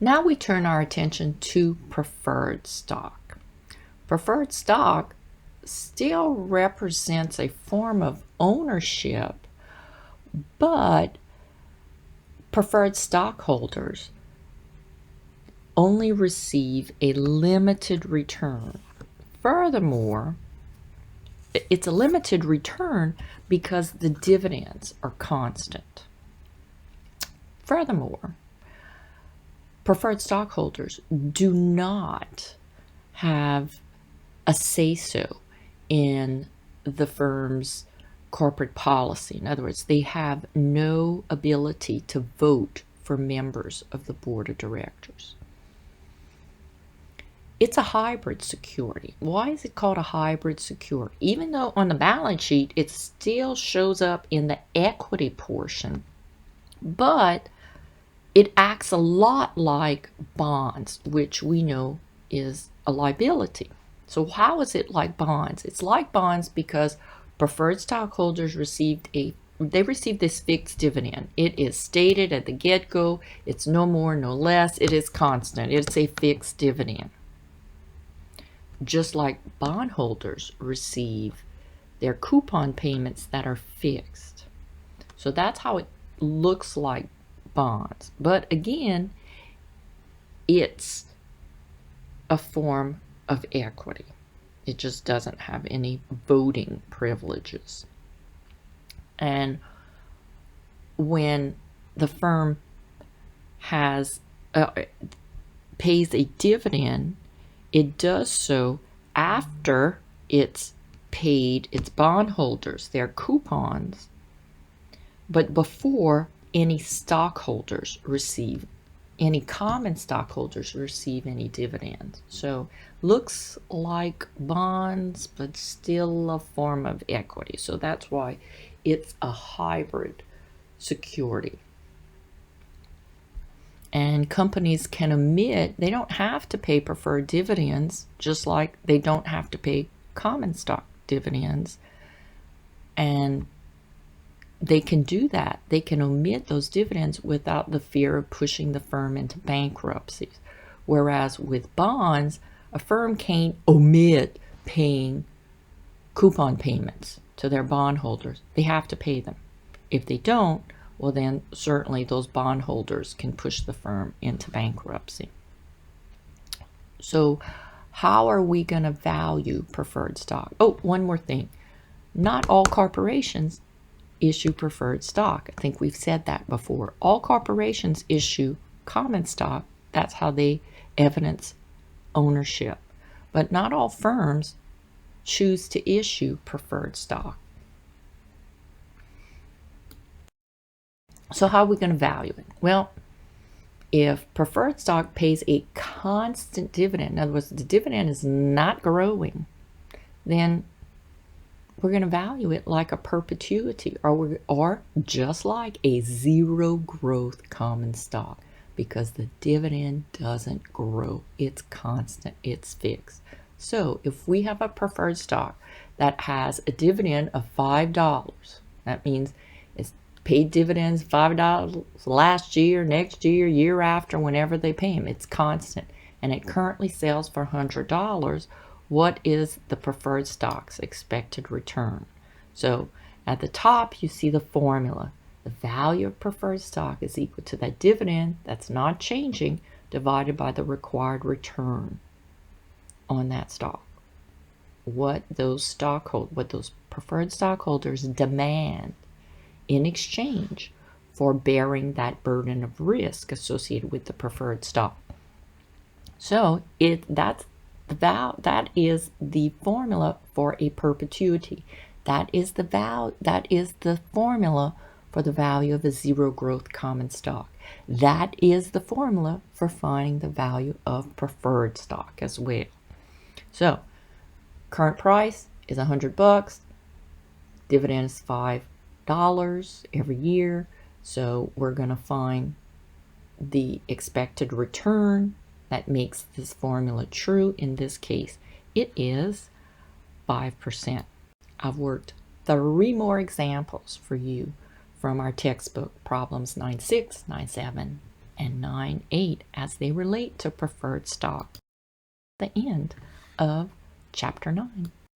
Now we turn our attention to preferred stock. Preferred stock still represents a form of ownership, but preferred stockholders only receive a limited return. Furthermore, it's a limited return because the dividends are constant. Furthermore, preferred stockholders do not have a say-so in the firm's corporate policy. In other words, they have no ability to vote for members of the board of directors. It's a hybrid security. Why is it called a hybrid security? Even though on the balance sheet it still shows up in the equity portion, but it acts a lot like bonds, which we know is a liability. So how is it like bonds? It's like bonds because preferred stockholders received this fixed dividend. It is stated at the get-go. It's no more, no less. It is constant. It's a fixed dividend. Just like bondholders receive their coupon payments that are fixed. So that's how it looks like bonds. But again, it's a form of equity. It just doesn't have any voting privileges. And when the firm has pays a dividend, it does so after it's paid its bondholders their coupons, but before any common stockholders receive any dividends. So looks like bonds, but still a form of equity. So that's why it's a hybrid security. And companies can omit, they don't have to pay preferred dividends, just like they don't have to pay common stock dividends. And they can do that. They can omit those dividends without the fear of pushing the firm into bankruptcy. Whereas with bonds, a firm can't omit paying coupon payments to their bondholders. They have to pay them. If they don't, well then certainly those bondholders can push the firm into bankruptcy. So how are we going to value preferred stock? Oh, one more thing. Not all corporations issue preferred stock. I think we've said that before. All corporations issue common stock. That's how they evidence ownership. But not all firms choose to issue preferred stock. So how are we going to value it? Well, if preferred stock pays a constant dividend, in other words, the dividend is not growing, then we're going to value it like a perpetuity or just like a zero growth common stock, because the dividend doesn't grow. It's constant. It's fixed. So if we have a preferred stock that has a dividend of $5, that means it's paid dividends $5 last year, next year, year after, whenever they pay them. It's constant. And it currently sells for $100. What is the preferred stock's expected return? So at the top, you see the formula. The value of preferred stock is equal to that dividend that's not changing divided by the required return on that stock. What those preferred stockholders demand in exchange for bearing that burden of risk associated with the preferred stock. So that is the formula for a perpetuity. That is the formula for the value of a zero growth common stock. That is the formula for finding the value of preferred stock as well. So current price is $100. Dividend is $5 every year. So we're going to find the expected return that makes this formula true. In this case, it is 5%. I've worked 3 more examples for you from our textbook, problems 9.6, 9.7, and 9(8) as they relate to preferred stock. The end of Chapter 9.